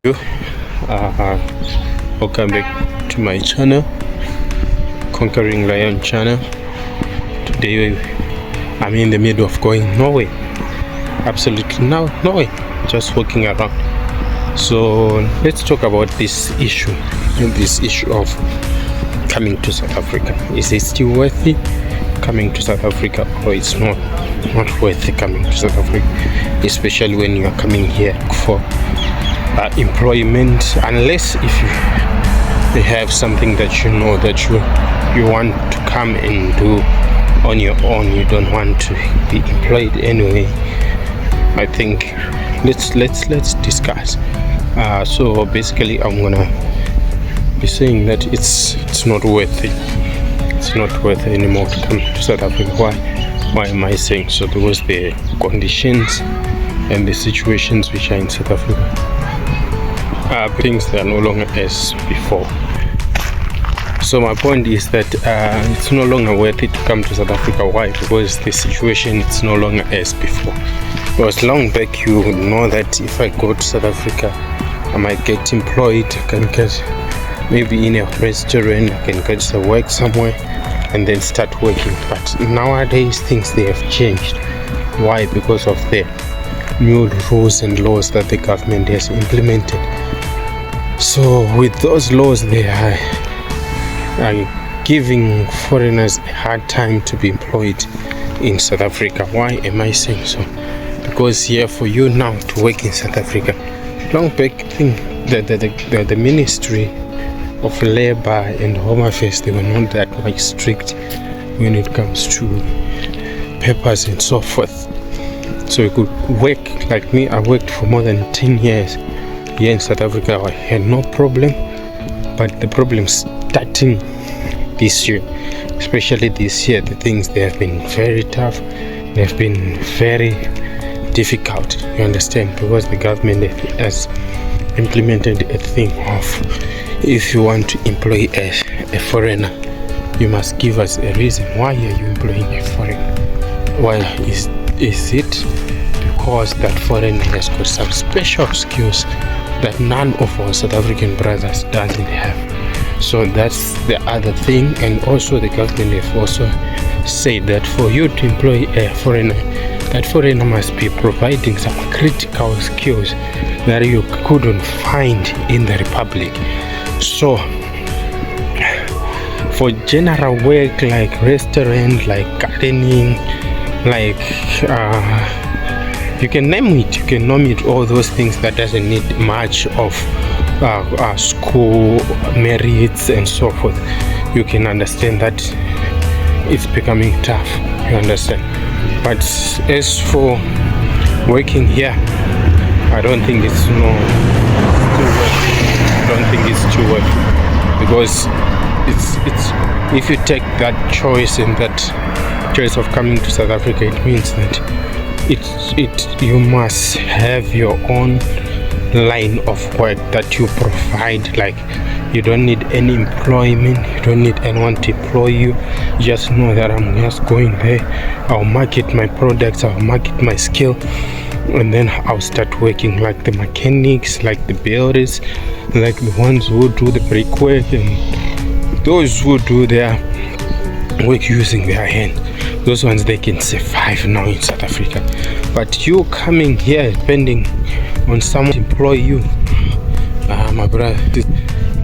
you. Welcome back to my channel, Conquering Lion channel. Today I'm in the middle of going nowhere, absolutely nowhere, just walking around. So let's talk about this issue of coming to South Africa. Is it still worth it coming to South Africa, or it's not worth it coming to South Africa, especially when you are coming here for employment, unless if you have something that you know that you want to come and do on your own. You don't want to be employed anyway. I think let's discuss. So basically I'm gonna be saying that it's not worth it. It's not worth it anymore to come to South Africa. Why am I saying so? Because the conditions and the situations which are in South Africa, things that are no longer as before. So my point is that it's no longer worth it to come to South Africa. Why? Because the situation is no longer as before. Because long back you know that if I go to South Africa, I might get employed, I can get maybe in a restaurant, I can get to work somewhere and then start working. But nowadays things, they have changed. Why? Because of the new rules and laws that the government has implemented. So with those laws, they are giving foreigners a hard time to be employed in South Africa. Why am I saying so? Because here for you now to work in South Africa, long back thing, the Ministry of Labor and Home Affairs, they were not that much strict when it comes to papers and so forth. So you could work, like me, I worked for more than 10 years here in South Africa. I had no problem, but the problem starting this year, especially this year, the things, they have been very tough. They have been very difficult, you understand, because the government has implemented a thing of, if you want to employ a foreigner, you must give us a reason. Why are you employing a foreigner? Why is it? Because that foreigner has got some special skills that none of our South African brothers doesn't have. So that's the other thing. And also the government have also said that for you to employ a foreigner, that foreigner must be providing some critical skills that you couldn't find in the Republic. So for general work like restaurant, like gardening, like you can name it, all those things that doesn't need much of school merits and so forth. You can understand that it's becoming tough, you understand. But as for working here, I don't think it's too worth. I don't think it's too worth, because it's if you take that choice and that choice of coming to South Africa, it means that you must have your own line of work that you provide. Like, you don't need any employment, you don't need anyone to employ you. Just know that I'm just going there, I'll market my products, I'll market my skill, and then I'll start working, like the mechanics, like the builders, like the ones who do the brickwork, and those who do their work using their hand. Those ones, they can survive now in South Africa. But you coming here depending on someone to employ you, my brother,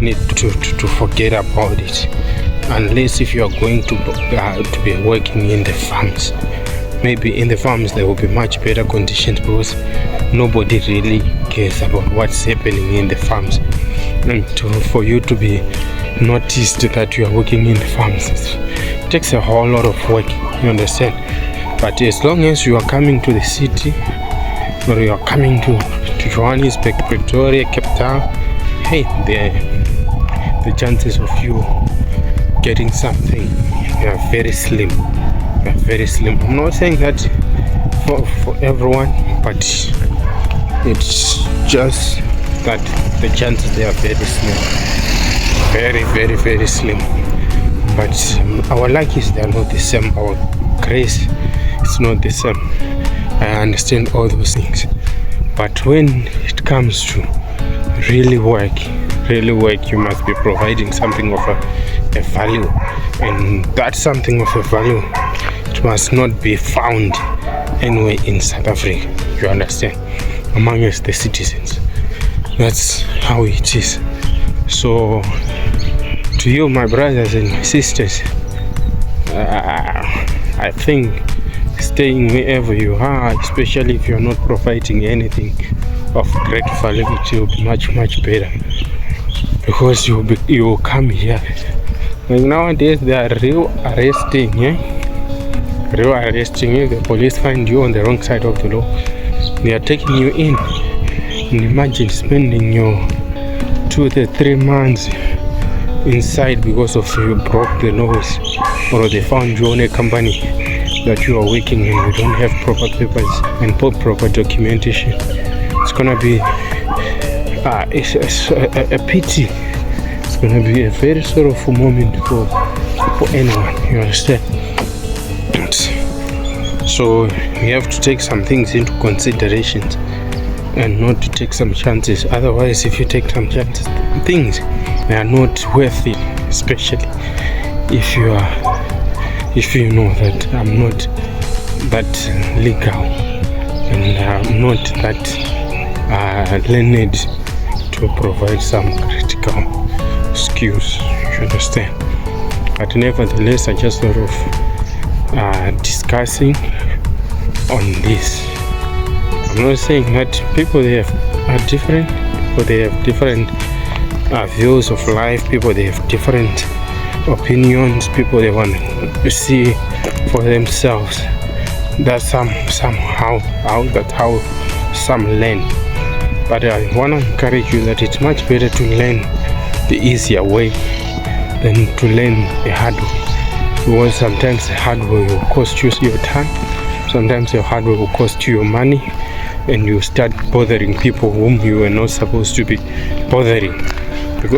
need to forget about it. Unless if you are going to be working in the farms. Maybe in the farms there will be much better conditions, because nobody really cares about what's happening in the farms. And for you to be noticed that you are working in the farms, it takes a whole lot of work, you understand. But as long as you are coming to the city, or you are coming to Johannesburg, Pretoria, Cape Town, hey, the chances of you getting something are very slim. Very slim. I'm not saying that for everyone, but it's just that the chances, they are very slim. Very slim. But our luck is, they are not the same. Our grace is not the same. I understand all those things, but when it comes to really work, you must be providing something of a value, and that something of a value, it must not be found anywhere in South Africa, you understand, among us the citizens. That's how it is. So to you, my brothers and my sisters, I think staying wherever you are, especially if you're not providing anything of great value, it will be much better, because you will come here. Like nowadays they are real arresting. The police find you on the wrong side of the law, they are taking you in. And imagine spending your 2 to 3 months inside because of you broke the laws, or they found you on a company that you are working and you don't have proper papers and proper documentation. It's gonna be a pity. It's gonna be a very sorrowful moment for anyone, you understand? So we have to take some things into consideration and not to take some chances. Otherwise, if you take some chances, things they are not worth it, especially if you know that I'm not that legal and I'm not that learned to provide some critical skills, you understand? But nevertheless, I just thought of discussing on this. I'm not saying that people are different, people they have different views of life, people they have different opinions, people they want to see for themselves. That's somehow that's how some learn. But I want to encourage you that it's much better to learn the easier way than to learn the hard way, because sometimes the hard way will cost you your time, sometimes the hard way will cost you your money, and you start bothering people whom you were not supposed to be bothering,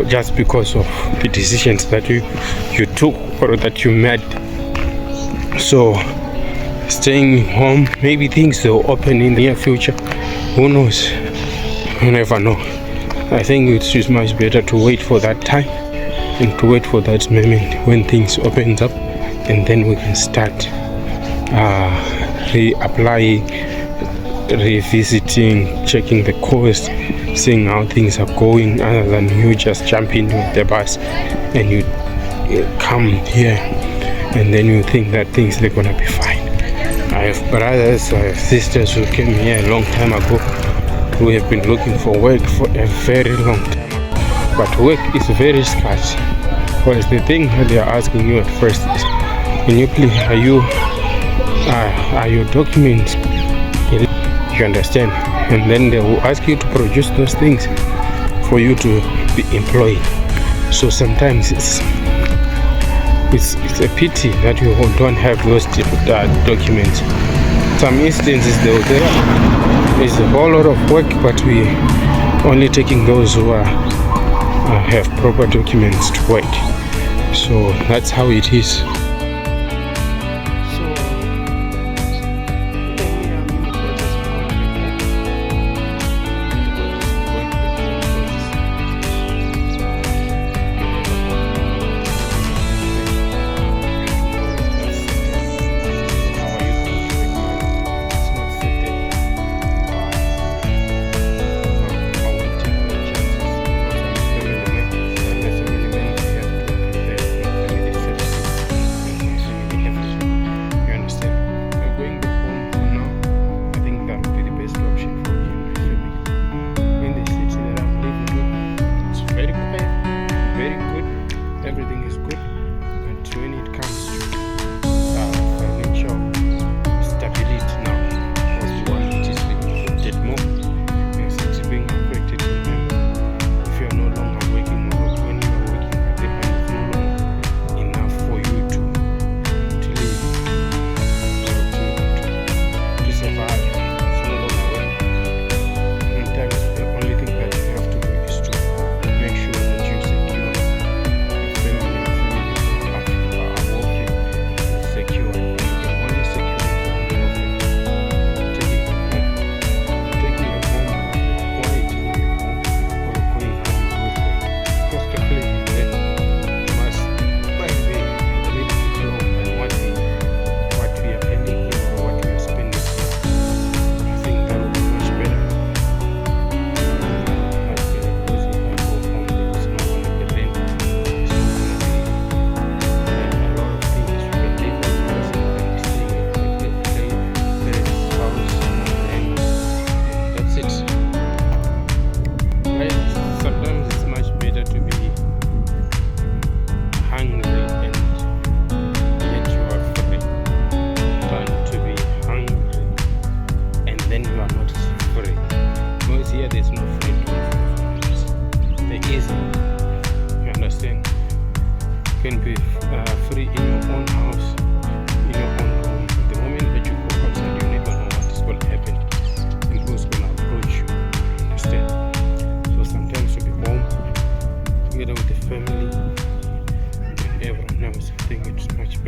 just because of the decisions that you took or that you made. So staying home, maybe things will open in the near future, who knows, you never know. I think it's just much better to wait for that time and to wait for that moment when things opens up, and then we can start reapplying, revisiting, checking the course, seeing how things are going, other than you just jump into the bus and you come here and then you think that things are gonna be fine. I have brothers, I have sisters who came here a long time ago who have been looking for work for a very long time, but work is very scarce. Because the thing that they are asking you at first is, can you please, are your documents, you understand? And then they will ask you to produce those things for you to be employed. So sometimes it's a pity that you don't have those documents. Some instances there's a whole lot of work, but we only taking those who have proper documents to work. So that's how it is.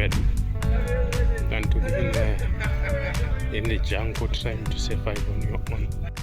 better than to be in the jungle trying to survive on your own.